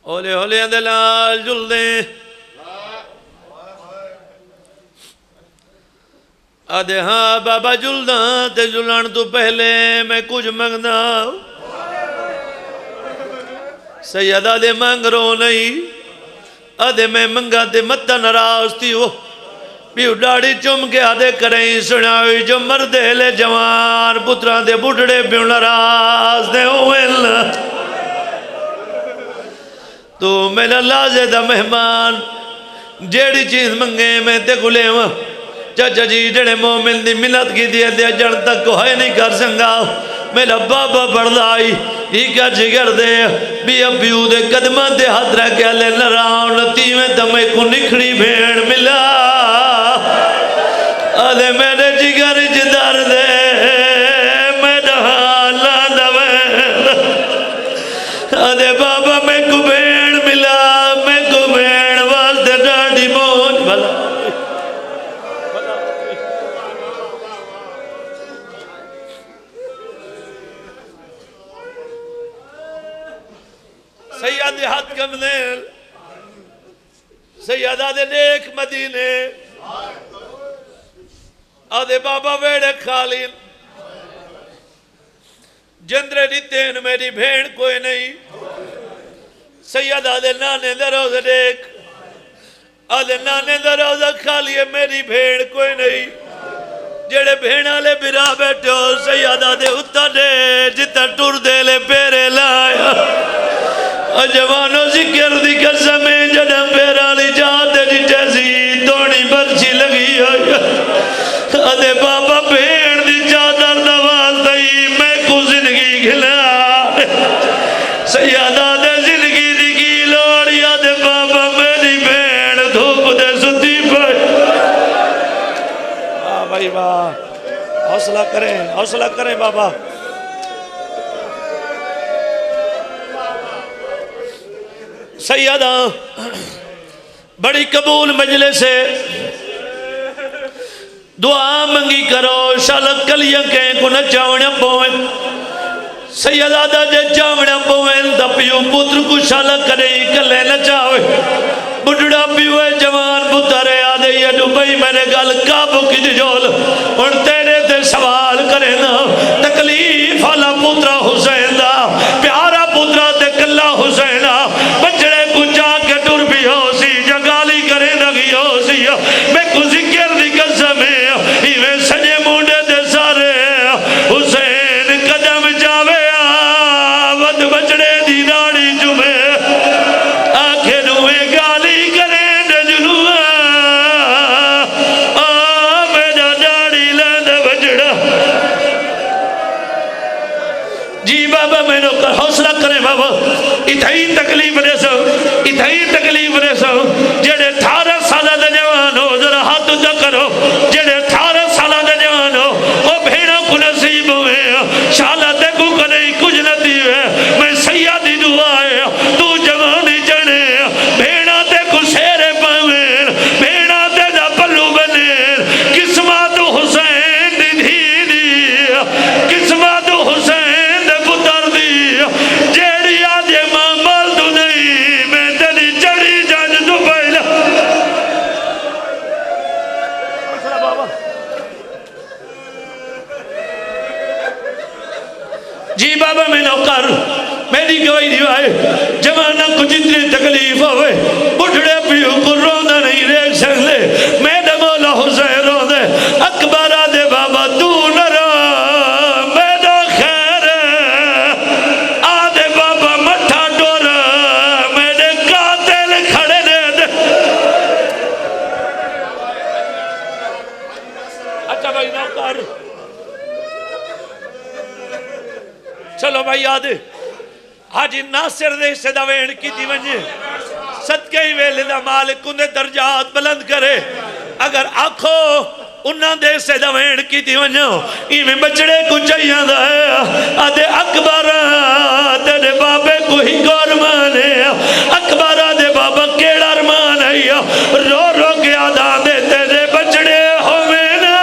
ہولے ہولے دے لال جل دے آدھے ہاں بابا جلدہ تے جلان تو پہلے میں کچھ منگنا سیدہ دے مانگ رو نہیں آدھے میں منگا تے متہ نراز تھی وہ پیو ڈاڑی چم کے آدھے کریں سناوی جو مردے لے جوان پتران دے بڑھڑے پیو نراز دے ہوئے تو میرا لازے دا مہمان جیڑی چیز منگے میں تے گلے ہوں چاچا جی جڑے مومن دی منت کی دیئے دے جن تک کو ہے نہیں کر سنگا میرا بابا بڑھدائی ہی کیا جگر دے بھی اب بیو دے قدمہ دے ہاتھ رہ کے لے لراؤں نتی میں تمہیں کو نکھڑی بھیڑ ملا آدھے میرے جگر جدار دے میرا حالا دوین آدھے بابا میں کو بھیڑ ملا میں کو بھیڑ واسدے ڈاڑی موج بھلا سیاد ہاتھ کم دین سیاد آدھے نیک مدینے آدھے بابا ویڑے خالین جندرے نیتین میری بھیڑ کوئی نہیں سیاد آدھے نانے دے روزے دیکھ آدھے نانے دے روزہ خالی ہے میری بھیڑ کوئی نہیں جڑے بھیڑا لے برا بیٹھے ہو سیاد آدھے اتھا دے جتا ٹور دے لے پیرے لایا جوانو ذکر دی قسمیں جنم پیرالی جاتے جی جیسی دونی برچی لگی ہوئی آدھے بابا بھیڑ دی چادر نواز دئی میں کو زندگی کھلا سیاد آدھے زندگی دی کی لوڑی آدھے بابا میری بھیڑ دھوپ دے ستی پائی بھائی واہ حوصلہ کریں بابا سیدہ بڑی قبول مجلس ہے دعا منگی کرو شالک کلیاں کہیں کو نہ چاوڑیاں پوئیں سیدہ دا جے چاوڑیاں پوئیں دا پیو پتر کو شالک کریں کلے نہ چاوے بڑھڑا پیوے جوان پترے آدھے یہ ڈوبئی میں نے گل کعبوں کی جول اور تیرے تے سوال کریں نا تکلیف والا پترہ حسین دا پیارا پترہ تے کلہ حسین دا بچڑے پچا کے ٹور بھی ہو سی جگالی کرے لگی ہو سی میں کو ذکر دی قسم ہے میں سجے مونڈے دے سارے حسین قدم جاوے آود بچڑے دی داڑی جمعے آنکھیں نوے گالی کرے نجلوہ میرا داڑی لین بچڑا جی بابا میں نو کر حوصلہ کریں بابا اتھائی تکلیف دے سو جڑے 18 سالہ دے جوان ہو ذرا ہاتھ اچھا کرو جڑے 18 سالہ دے جوان ہو وہ بھیڑوں کو نصیب ہوئے شالہ تے کو کریں کچھ نہ دیوے میں سیادی دعا ہے تو جوانی جڑے بھیڑا تے کو سیرے پاویں بھیڑا تے دا پلو بنے قسمت حسین دی دی قسمت حسین دے پتر دی جیڑی آجے مامل تو نہیں میں تلی چڑی جان تو پہلا جی بابا میں نوکر میری گواہی دیوائے جوانہ کو جتنی تکلیف ہوئے بڑھڑے پیو کو روندہ نہیں ریک سکلے میرے مولا حسین روندے اکبر آدھے بابا تو نہ رو میرا خیر آدھے بابا مٹھا ڈور میرے قاتل کھڑے دے دے اچھا بھائی نوکر چلو بھائی آدھے حاجی ناصر دے سے دوین کی دی ونجے صدقے ہی ویلے دا مالک انہیں درجات بلند کرے اگر آنکھو انہاں دے سے دوین کی دی ونجو ایمیں بچڑے کو چاہیاں دا ہے آدھے اکبر تیرے بابے کو ہی گورمان ہے اکبر آدھے بابا کیڑا ارمان ہے رو رو کے آدھا دے تیرے بچڑے ہوئے نا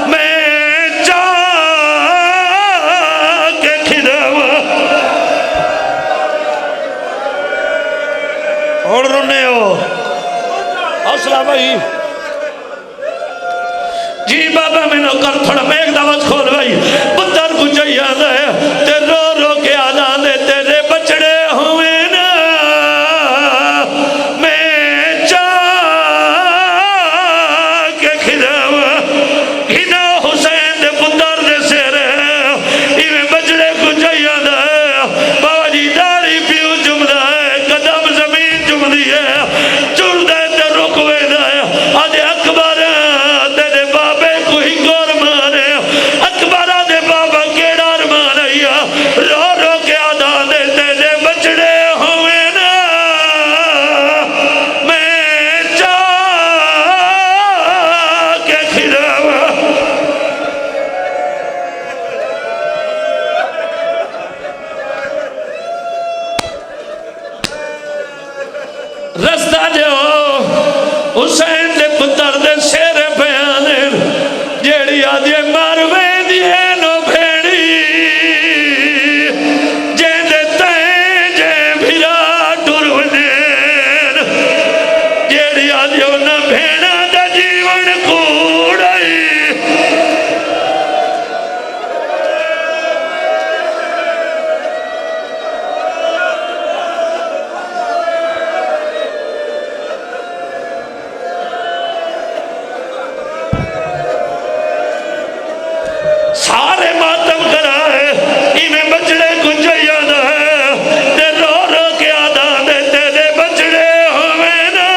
میں چاہ کے کھڑاوا رونے ہو حوصلہ بھائی جی بابا میں نے کر تھوڑا میں ایک دعوت کھول بھائی پتر کو چاہیے آدھا ہے تے رو رو کے آدھا دے تیرے بچڑے ہوئے نا میں چاہ کے کھدا حسین دے پتر دے سیرے ایویں بچڑے کو چاہیے آدھا ہے بابا جی داڑھی پیو چم دا ہے قدم زمین چم دی ہے چڑ دے تے رکوے دا ہے آج اکبر تیرے بابے کو ہی گور مانے اکبر دے بابا کیڑا رمان آیا رو رو کے آدھا دے تیرے بچڑے ہوئے نا میں چاہ کے کھلاوا رستہ جو حسین دے پتر دے سیرے بیانے جیڑی آدھے ماروے دیئے نو بھیڑی جین دے تائیں جے بھیرا ٹرونین جیڑی آدھے نہ بھیڑا دا جیون کوڑائی سارے ماتم کرائے ایمیں بچڑے کو چاہیے آدھا ہے تے رو رو کے آدھا دے تیرے بچڑے ہوئے نا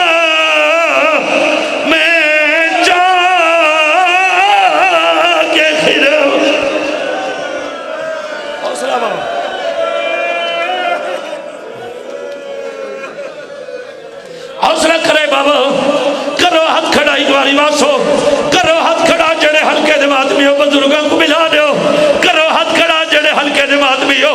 میں چاہ کے کھلاوا حوصلہ بابا حوصلہ کرے بابا کرو ہاتھ کھڑا ایک باری واسو کرو ہاتھ کھڑا جڑے ہلکے دمات بھی ہو بزرگوں کو ملا دیو کرو ہاتھ کھڑا جڑے ہلکے دمات بھی ہو